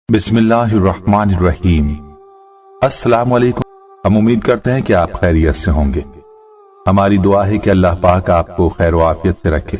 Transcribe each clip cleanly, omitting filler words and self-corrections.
बिस्मिल्लाहिर्रहमानिर्रहीम। अस्सलाम वालेकुम। हम उम्मीद करते हैं कि आप खैरियत से होंगे। हमारी दुआ है कि अल्लाह पाक आपको खैर व आफियत से रखे।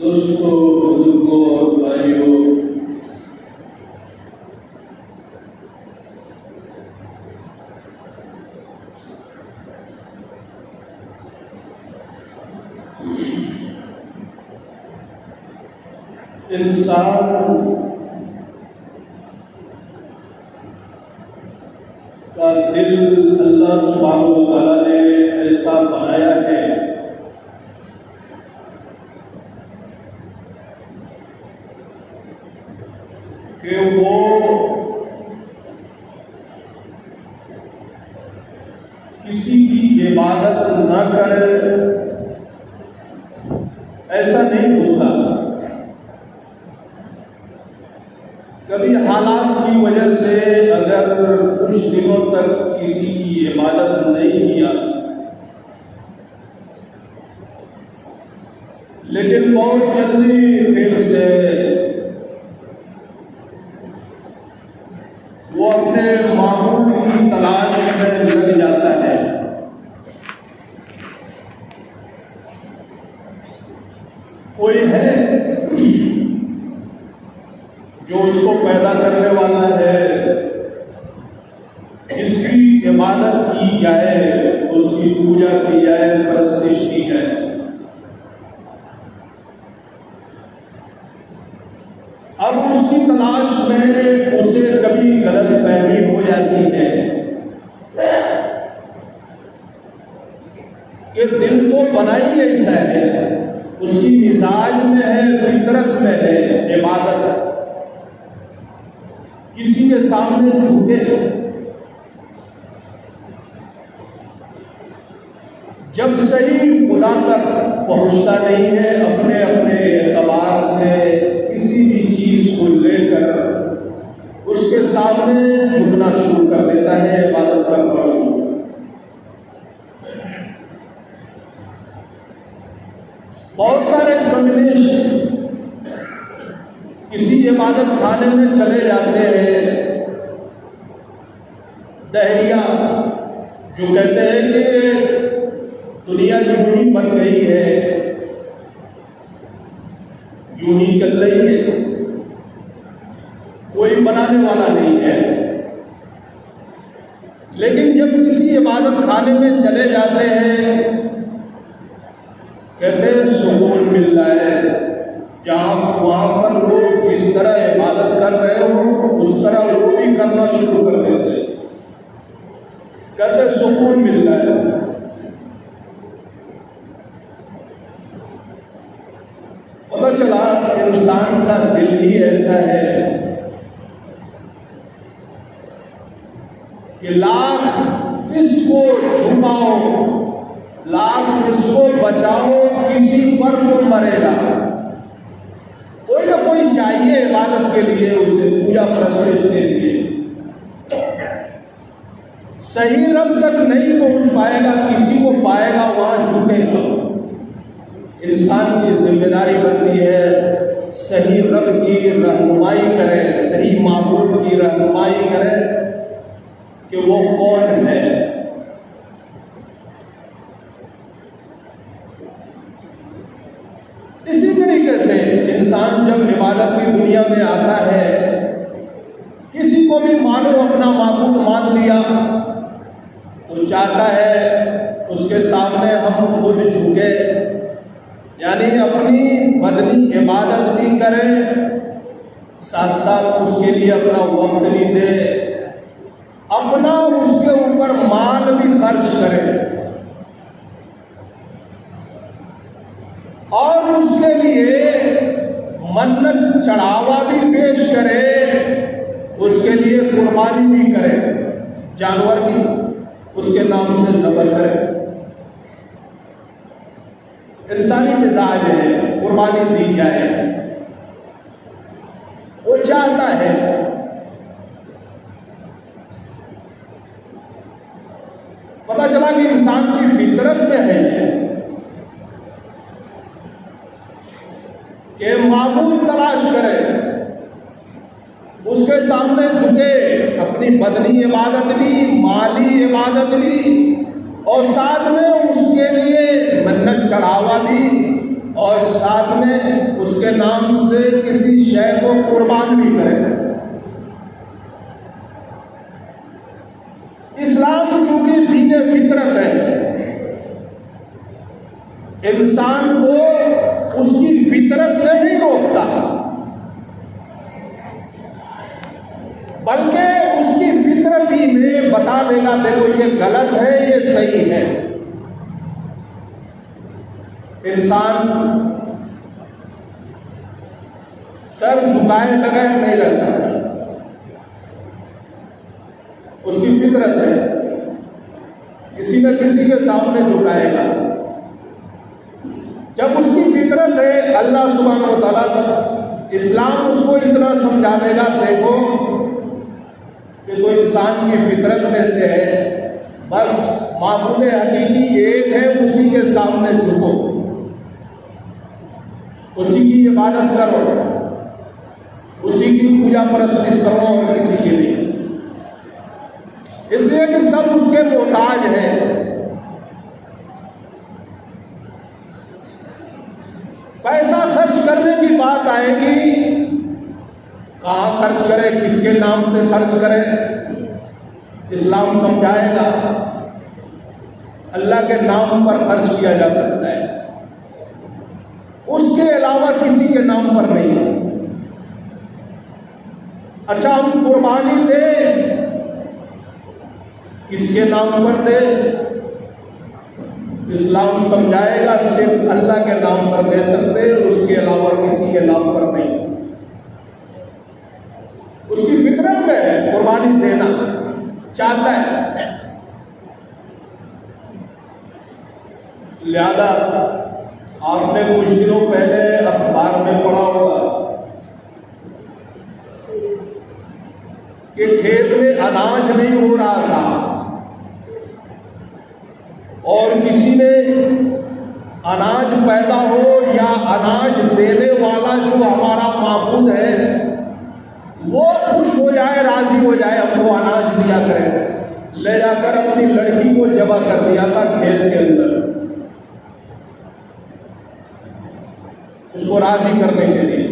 दोस्तों, बुजुर्गों और भाइयों, इंसान का दिल अल्लाह सुब्हानहू व तआला ने ऐसा बनाया है कि वो किसी की इबादत न करे, ऐसा नहीं होता। कभी हालात की वजह से अगर कुछ दिनों तक किसी की इबादत नहीं किया, लेकिन बहुत जल्दी फिर से वो अपने मामूल की तलाश में लग जाता है। कोई है जो उसको पैदा करने वाला है, जिसकी इबादत की जाए, उसकी पूजा की जाए, परस्तिश की जाए। अब उसकी तलाश में उसे कभी गलतफहमी हो जाती है कि दिल तो बना ही ऐसा है, उसकी मिजाज में है, फितरत में है इबादत, किसी के सामने झुके। जब सही खुदा तक पहुंचता नहीं है, अपने अपने एतबार से किसी भी चीज को लेकर उसके सामने झुकना शुरू कर देता है, इबादत करना शुरू। बहुत सारे कम्युनिस्ट किसी इबादत खाने में चले जाते हैं, दहरिया जो कहते हैं कि दुनिया यूं ही बन गई है, यूं ही चल रही है, कोई बनाने वाला नहीं है। लेकिन जब किसी इबादत खाने में चले जाते हैं, कहते हैं सुकून मिल रहा है, जहाँ वहाँ पर लोग जिस तरह इबादत कर रहे हो उस तरह वो भी करना शुरू कर देते हैं, कहते सुकून मिल रहा है। पता चला इंसान का दिल ही ऐसा है कि लाख इसको छुपाओ, लाख इसको बचाओ, किसी पर तो मरेगा। कोई ना कोई चाहिए इबादत के लिए, उसे पूजा परस्तिश के लिए। सही रब तक नहीं पहुंच पाएगा, किसी को पाएगा वहां झुकेगा। इंसान की जिम्मेदारी बनती है सही रब की रहनुमाई करें, सही माबूद की रहनुमाई करें, कि वो कौन है। इसी तरीके से इंसान जब इबादत की दुनिया में आता है, किसी को भी मानो अपना माबूद मान लिया, तो चाहता है उसके सामने हम खुद झुके, यानी अपनी बदनी इबादत भी करें, साथ साथ उसके लिए अपना वक्त भी दे, अपना उसके ऊपर माल भी खर्च करे और उसके लिए मन्नत चढ़ावा भी पेश करे, उसके लिए कुर्बानी भी करे, जानवर भी उसके नाम से ज़बह करे। इंसानी मिजाज है, कुर्बानी दी जाए, वो चाहता है। पता चला कि इंसान की फितरत में है कि माबूद तलाश करे, उसके सामने झुके, अपनी बदनी इबादत भी, माली इबादत भी, और साथ में उसके लिए मन्नत चढ़ावा भी, और साथ में उसके नाम से किसी शय को कुर्बान भी करे। इस्लाम चूंकि दीन फितरत है, इंसान को उसकी फितरत से नहीं रोकता, बल्कि उसकी फितरत ही में बता देगा, देखो ये गलत है, ये सही है। इंसान सर झुकाए बगैर नहीं रह सकता, उसकी फितरत है, किसी न किसी के सामने झुकाएगा। जब उसकी फितरत है, अल्लाह सुब्हानहू व तआला बस इस्लाम उसको इतना समझा देगा, देखो कि तो इंसान की फितरत में से है, बस माबूद हकीकी एक है, उसी के सामने झुको, उसी की इबादत करो, उसी की पूजा परस्तिश करो, और किसी के लिए, इसलिए कि सब उसके मोहताज हैं। पैसा खर्च करने की बात आएगी, कहाँ खर्च करें, किसके नाम से खर्च करें, इस्लाम समझाएगा। अल्लाह के नाम पर खर्च किया जा सकता है, उसके अलावा किसी के नाम पर नहीं। अच्छा, हम कुर्बानी दें, किसके नाम पर दे, इस्लाम समझाएगा सिर्फ अल्लाह के नाम पर दे सकते, उसके अलावा किसी के नाम पर नहीं। उसकी फितरत में है कुर्बानी देना, चाहता है। लिहाजा आपने कुछ दिनों पहले अखबार में पढ़ा होगा कि खेत में अनाज नहीं हो रहा था और किसी ने अनाज पैदा हो या अनाज देने वाला जो हमारा माबूद है वो खुश हो जाए, राजी हो जाए, हमको अनाज दिया करे, ले जाकर अपनी लड़की को जबा कर दिया था खेत के अंदर, उसको राजी करने के लिए।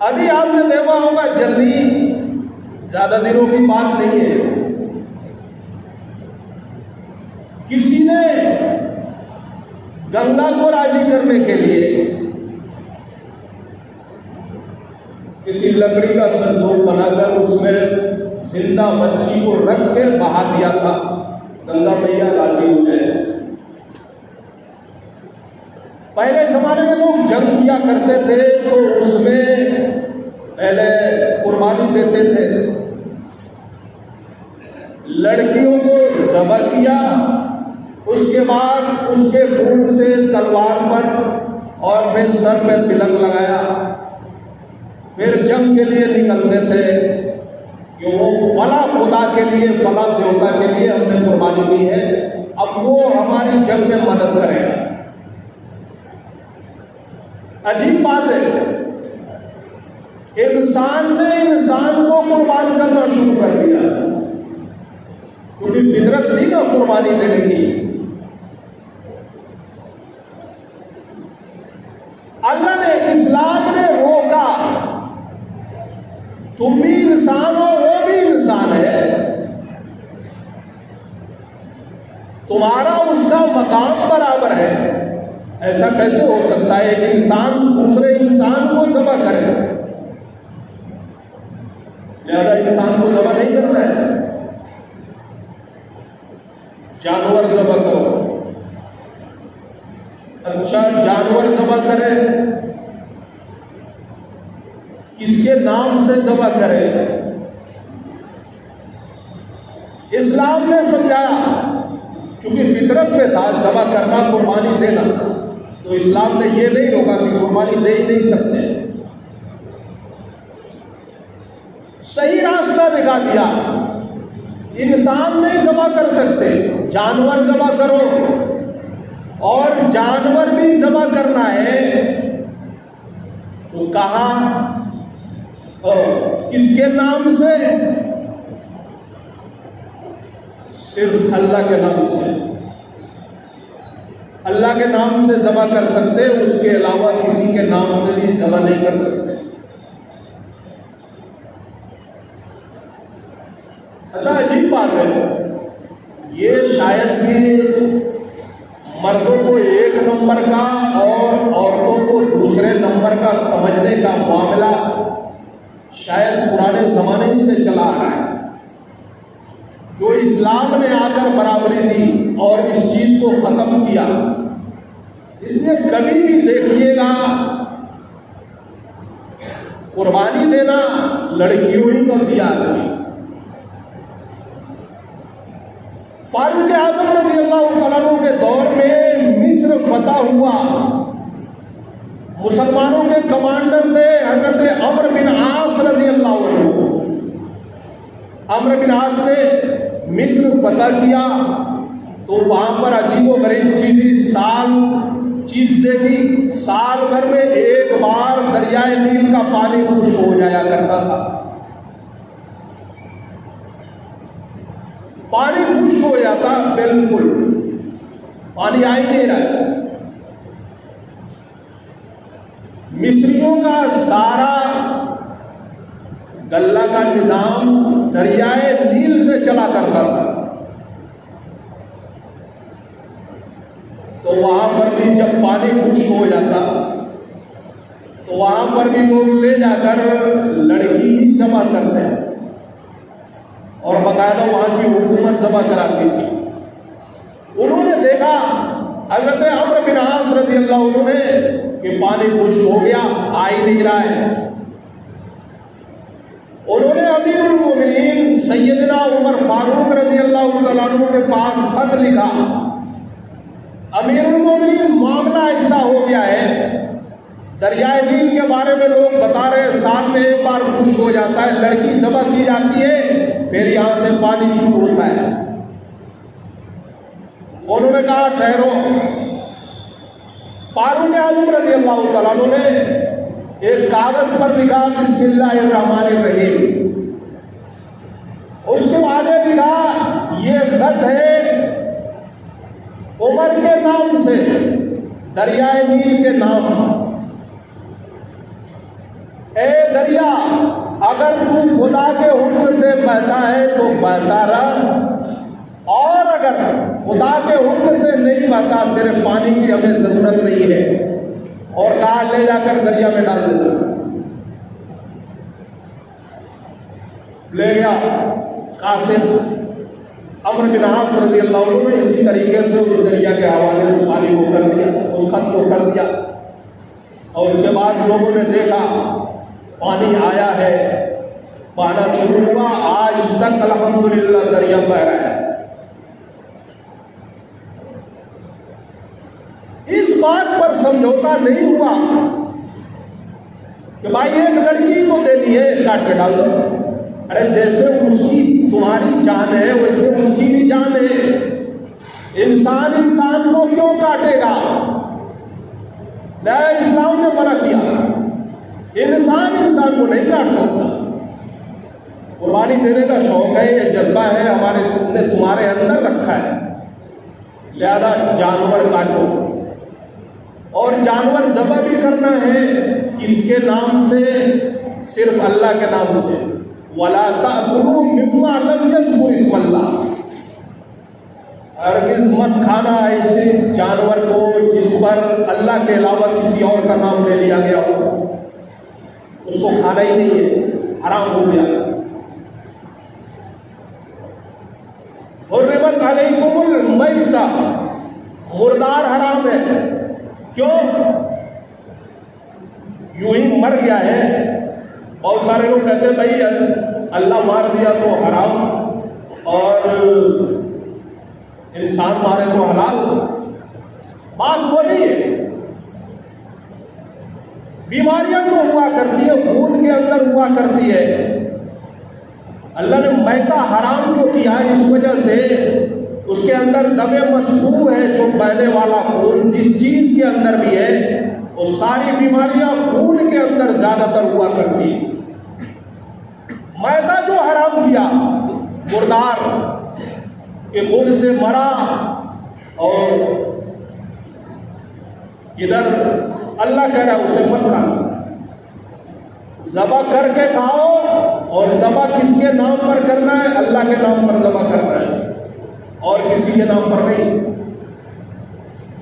अभी आपने देखा होगा, जल्दी, ज्यादा दिनों की बात नहीं है, किसी ने गंगा को राजी करने के लिए किसी लकड़ी का संदूक बनाकर उसमें जिंदा बच्ची को रख के बहा दिया था, गंगा मैया राजी हो गए। पहले जमाने में लोग जंग किया करते थे तो उसमें पहले कुर्बानी देते थे, लड़कियों को ज़बह किया, उसके बाद उसके खून से तलवार पर और फिर सर में तिलक लगाया, फिर जंग के लिए निकलते थे कि वो फला खुदा के लिए, फला देवता के लिए हमने कुर्बानी दी है, अब वो हमारी जंग में मदद करेगा। अजीब बात है, इंसान ने इंसान को कुर्बान करना शुरू कर दिया, क्योंकि फितरत थी ना कुर्बानी देने की। अल्लाह ने, इस्लाम ने रोका, तुम भी इंसान हो, वो भी इंसान है, तुम्हारा उसका मकाम बराबर है। ऐसा कैसे हो सकता है कि इंसान दूसरे इंसान को ज़बह करे? लिहाजा इंसान को ज़बह नहीं करना है, जानवर ज़बह करो। अच्छा, जानवर ज़बह करे, किसके नाम से ज़बह करे? इस्लाम ने समझाया, क्योंकि फितरत में था ज़बह करना, कुर्बानी देना, तो इस्लाम ने ये नहीं रोका कि कुर्बानी दे ही नहीं सकते, सही रास्ता दिखा दिया। इंसान नहीं ज़बह कर सकते, जानवर ज़बह करो, और जानवर भी ज़बह करना है तो कहाँ, किसके नाम से? सिर्फ अल्लाह के नाम से। अल्लाह के नाम से ज़बह कर सकते, उसके अलावा किसी के नाम से भी ज़बह नहीं कर सकते। अच्छा, अजीब बात है, ये शायद भी मर्दों को एक नंबर का और औरतों को दूसरे नंबर का समझने का मामला शायद पुराने ज़माने ही से चला आ रहा है। जो इस्लाम ने आकर बराबरी दी और इस चीज़ को ख़त्म किया, इसलिए कभी भी देखिएगा कुर्बानी देना लड़कियों ही को दिया। फारूक आज़म रज़ी अल्लाह तआला अन्हु के दौर में मिस्र फतह हुआ, मुसलमानों के कमांडर थे हजरत अम्र बिन आस रज़ी अल्लाह अन्हु। अम्र बिन आस ने मिस्र फतह किया तो वहां पर अजीबोगरीब चीज देखी। साल भर में एक बार दरियाए नील का पानी खुश्क हो जाया करता था, पानी खुश्क हो जाता, बिल्कुल पानी आ ही नहीं रहा। मिस्रियों का सारा गल्ला का निजाम दरियाए नील से चला करता था, तो वहां पर भी जब पानी खुश्क हो जाता तो वहां पर भी लोग ले जाकर लड़की ही जमा करते हैं और बाकायदा वहां की हुकूमत जमा कराती थी। उन्होंने देखा हज़रत अम्र बिन आस रज़ी अल्लाह अन्हु ने कि पानी खुश्क हो गया, आ ही नहीं रहा है। उन्होंने अमीरुल मोमिनीन सैयदना उमर फारूक रज़ी अल्लाह तआला अन्हु के पास खत लिखा, अमीरुल मोमिनीन मामला ऐसा हो गया है, दरियाए नील के बारे में लोग बता रहे हैं साल में एक बार खुश्क हो जाता है, लड़की ज़बह की जाती है, फिर यहां से पानी शुरू होता है। उन्होंने कहा ठहरो। फारूक आज़म रज़ी अल्लाह तआला अन्हु ने एक कागज पर लिखा बिस्मिल्लाहिर्रहमानिर्रहीम, उसके बाद लिखा ये खत है उमर के नाम से, दरियाए नील के नाम। ए दरिया, अगर तू खुदा के हुक्म से बहता है तो बहता रह, और अगर खुदा के हुक्म से नहीं बहता, तेरे पानी की हमें जरूरत नहीं है। और कहा ले जाकर दरिया में डाल देता। ले गया कासिम अम्र बिन आस रज़ी अल्लाह अन्हु ने इसी तरीके से उस दरिया के हवाले से पानी को कर दिया, उस खत को कर दिया। और उसके बाद लोगों ने देखा पानी आया है, बहना शुरू हुआ, आज तक अल्हम्दुलिल्लाह दरिया बह रहा है। इस बात पर समझौता नहीं हुआ कि भाई एक लड़की तो देनी है, काट के डाल दो। अरे जैसे उसकी तुम्हारी जान है वैसे उसकी भी जान है, इंसान इंसान को क्यों काटेगा? नया इस्लाम ने मना किया, इंसान इंसान को नहीं काट सकता। कुर्बानी देने का शौक है, ये जज्बा है हमारे, तुमने तुम्हारे अंदर रखा है, लिहाजा जानवर काटो। और जानवर ज़बह भी करना है किसके नाम से? सिर्फ अल्लाह के नाम से। वला ताकुलू मिम्मा लम यज़कुर इस्मल्लाह, हरगिज़ मत खाना ऐसे जानवर को जिस पर अल्लाह के अलावा किसी और का नाम ले लिया गया हो, उसको खाना ही नहीं है, हराम हो गया। हुर्रिमत अलैकुमुल मैता, मुर्दार हराम है। क्यों? यूं ही मर गया है। बहुत सारे लोग कहते हैं भाई अल्लाह मार दिया तो हराम और इंसान मारे तो हलाल। बात वो नहीं है। बीमारियां जो हुआ करती है खून के अंदर हुआ करती है, अल्लाह ने मैता हराम क्यों किया है? इस वजह से उसके अंदर दमे मसबूब है, जो बहने वाला खून जिस चीज के अंदर भी है, वो सारी बीमारियां खून के अंदर ज्यादातर हुआ करती है। मैदा जो हराम किया, मुर्दार के खून से मरा, और इधर अल्लाह कह रहा है उसे मत खाओ, ज़बह करके खाओ। और ज़बह किसके नाम पर करना है? अल्लाह के नाम पर ज़बह करना है और किसी के नाम पर नहीं।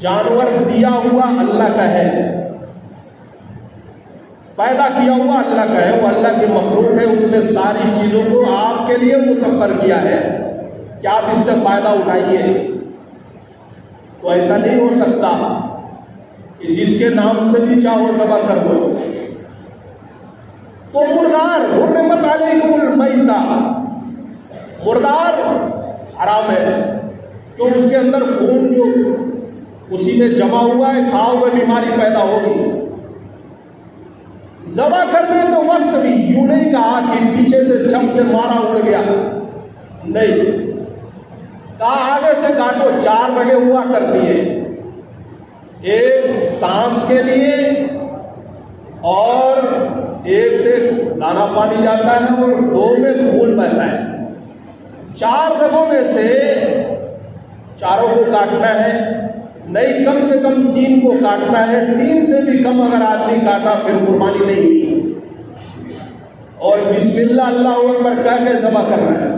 जानवर दिया हुआ अल्लाह का है, पैदा किया हुआ अल्लाह का है, वो अल्लाह की मखलूक है। उसने सारी चीजों को आपके लिए मुसख्खर किया है कि आप इससे फायदा उठाइए। तो ऐसा नहीं हो सकता कि जिसके नाम से भी चाहो ज़बह कर दो। तो मुर्दार, हुर्रिमत अलैकुमुल मैता, मुर्दार हराम है। क्यों? उसके अंदर खून जो उसी में जमा हुआ है, खाओगे बीमारी पैदा होगी। ज़बह करने तो वक्त भी यूं नहीं कहा कि पीछे से छप से मारा उड़ गया, नहीं कहा आगे से काटो। 4 लगे हुआ करती है, एक सांस के लिए और एक से दाना पानी जाता है और 2 में खून बहता है। 4 रगों में से चारों को काटना है, नहीं कम से कम 3 को काटना है। 3 से भी कम अगर आदमी काटा फिर कुर्बानी नहीं हुई। और बिस्मिल्लाह अल्लाहु अकबर कह के ज़बह करना है,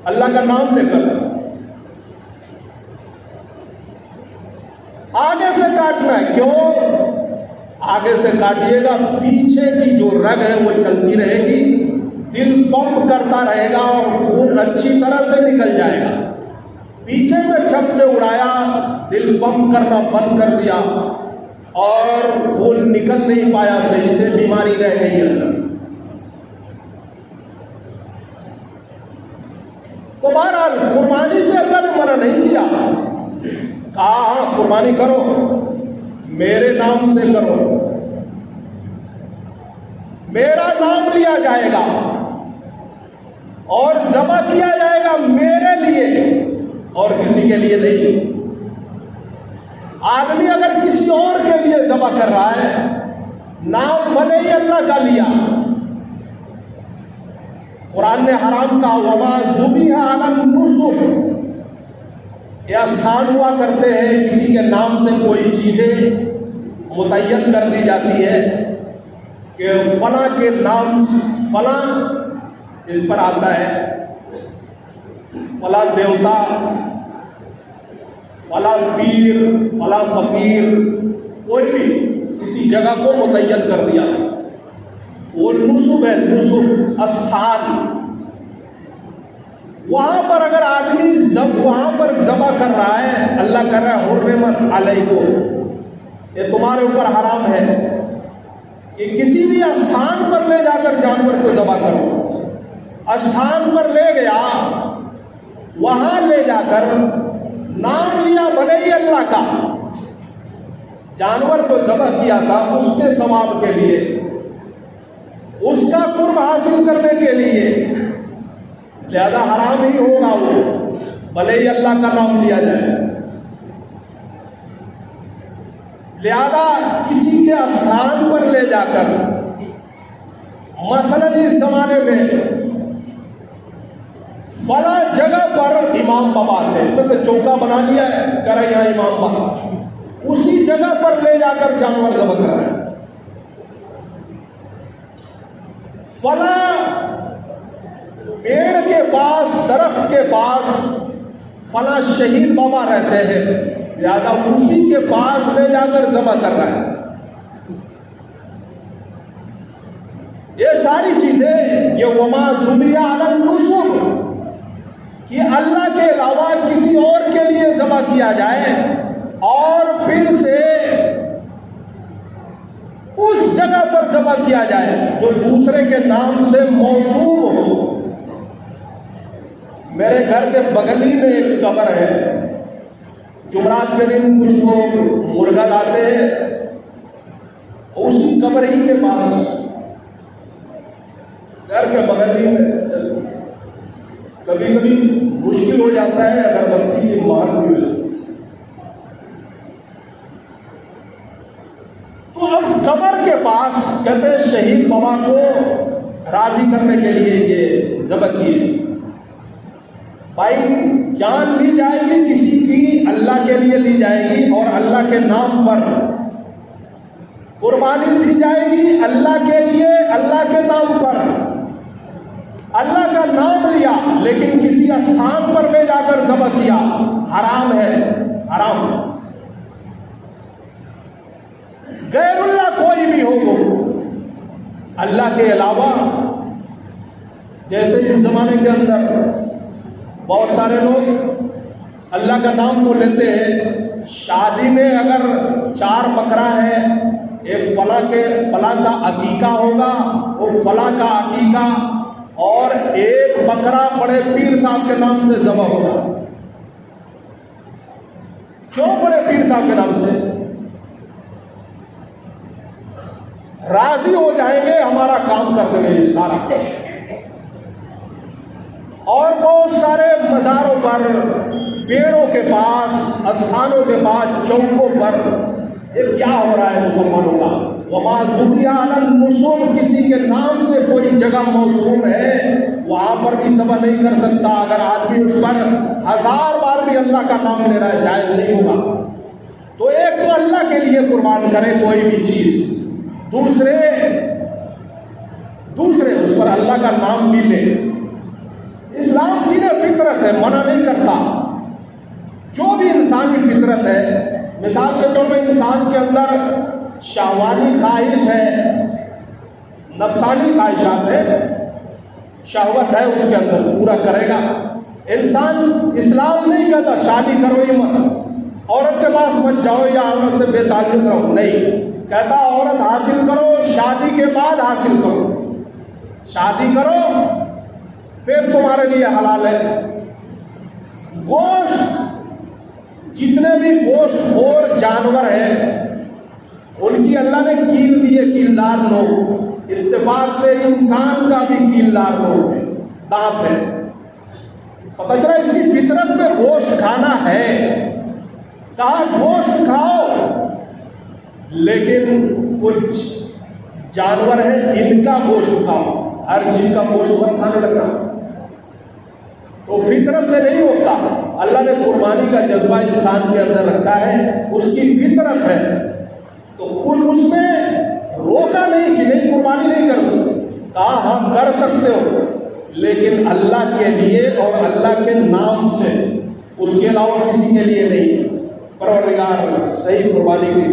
अल्लाह का नाम लेकर। आगे से काटना है। क्यों? आगे से काटिएगा, पीछे की जो रग है वो चलती रहेगी, दिल पंप करता रहेगा और खून अच्छी तरह से निकल जाएगा। पीछे से छप से उड़ाया, दिल पंप करना बंद कर दिया और खून निकल नहीं पाया सही से, बीमारी रह गई अंदर। तो बहरहाल कुर्बानी से अल्लाह ने मना नहीं किया, कहा हाँ कुर्बानी करो, मेरे नाम से करो, मेरा नाम लिया जाएगा और ज़बह किया जाएगा मेरे लिए और किसी के लिए नहीं। आदमी अगर किसी और के लिए ज़बह कर रहा है, नाम भले ही अल्लाह का लिया, कुरान ने हराम कहा वमा ज़ुबिहा अला नुसुब, यह स्थान हुआ करते हैं किसी के नाम से कोई चीजें मुतय्यन कर दी जाती है कि फला के नाम फला इस पर आता है, फला देवता, फला पीर, फला फकीर, कोई भी किसी जगह को मुतय्यन कर दिया। वो नुसुब है, नुसुब स्थान। वहां पर अगर आदमी वहां पर ज़बह कर रहा है, अल्लाह कर रहा है हुर्रिमत अलैकुम, ये तुम्हारे ऊपर हराम है कि किसी भी स्थान पर ले जाकर जानवर को ज़बह करो। स्थान पर ले गया, वहां ले जाकर नाम लिया भले ही अल्लाह का, जानवर को ज़बह किया था उसके सवाब के लिए, उसका कुर्ब हासिल करने के लिए, लिहाजा हराम ही होगा वो, भले ही अल्लाह का नाम लिया जाए। लिहाजा किसी के स्थान पर ले जाकर, मसलन इस जमाने में फला जगह पर इमाम बाबा थे, तो चौका बना लिया है, कह रहे यहाँ इमाम बाबा, उसी जगह पर ले जाकर जानवर ज़ब्ह कर रहे हैं। फला पेड़ के पास, दरख्त के पास फला शहीद बाबा रहते हैं, लिहाजा उसी के पास ले जाकर ज़ब्ह कर रहे हैं। ये सारी चीजें, ये वमा ज़ुबिया अलल नुसूब, कि अल्लाह के अलावा किसी और के लिए ज़ब्ह किया जाए और फिर से उस जगह पर ज़ब्ह किया जाए जो दूसरे के नाम से मौसूम हो। मेरे घर के बगल ही में एक कब्र है, जुमरात के दिन कुछ लोग मुर्गा लाते हैं, उसी कब्र ही के पास, घर के बगल ही में, कभी कभी मुश्किल हो जाता है अगरबत्ती की मार भी हो जाती है। तो अब कब्र के पास कहते हैं शहीद बाबा को राजी करने के लिए ये ज़ब्ह किए। भाई जान ली जाएगी किसी की, अल्लाह के लिए ली जाएगी और अल्लाह के नाम पर कुर्बानी दी जाएगी, अल्लाह के लिए, अल्लाह के नाम पर। अल्लाह का नाम लिया लेकिन किसी स्थान पर ले जाकर ज़ब्ह किया, हराम है, हराम है। गैरुल्लाह कोई भी हो वो, अल्लाह के अलावा, जैसे इस जमाने के अंदर बहुत सारे लोग अल्लाह का नाम तो लेते हैं, शादी में अगर 4 बकरा है, एक फला का अकीका होगा, वो फला का अकीका, और एक बकरा बड़े पीर साहब के नाम से ज़ब्ह होगा। क्यों बड़े पीर साहब के नाम से? राजी हो जाएंगे, हमारा काम कर देंगे सारा। और बहुत सारे मज़ारों पर, पेड़ों के पास, स्थानों के पास, चौकों पर ये क्या हो रहा है मुसलमानों का? वमा ज़ुबिया अलल नुसूब, किसी के नाम से कोई जगह मौसूम है, वहां पर भी ज़ब्ह नहीं कर सकता। अगर आदमी उस पर 1000 बार भी अल्लाह का नाम ले रहा है, जायज़ नहीं होगा। तो एक तो अल्लाह के लिए कुर्बान करे कोई भी चीज़, दूसरे उस पर अल्लाह का नाम भी ले। इस्लाम दीन फितरत है, मना नहीं करता। जो भी इंसानी फितरत है, मिसाल के तौर पर इंसान के अंदर शाहवानी ख्वाहिश है, नफ्सानी ख्वाहिशात है, शहवत है उसके अंदर, पूरा करेगा इंसान। इस्लाम नहीं कहता शादी करो ही मत, औरत के पास मत जाओ या औरत से बेताल्लुक रहो, नहीं कहता औरत हासिल करो, शादी के बाद हासिल करो। शादी करो फिर तुम्हारे लिए हलाल है। गोश्त, जितने भी गोश्तखोर जानवर हैं उनकी अल्लाह ने कील दिए, कीलदार लोग। इत्तेफाक से इंसान का भी कीलदार लोग है, दांत है। पता चला इसकी फितरत में गोश्त खाना है, कहा गोश्त खाओ, लेकिन कुछ जानवर हैं इनका गोश्त खाओ, हर चीज का गोश्त मत खाने लगना। तो फितरत से नहीं होता। अल्लाह ने कुर्बानी का जज्बा इंसान के अंदर रखा है, उसकी फितरत है, तो कुल उसमें रोका नहीं कि नहीं कुर्बानी नहीं कर सकते। कहा हाँ कर सकते हो, लेकिन अल्लाह के लिए और अल्लाह के नाम से, उसके अलावा किसी के लिए नहीं। परवरदिगार सही कुर्बानी की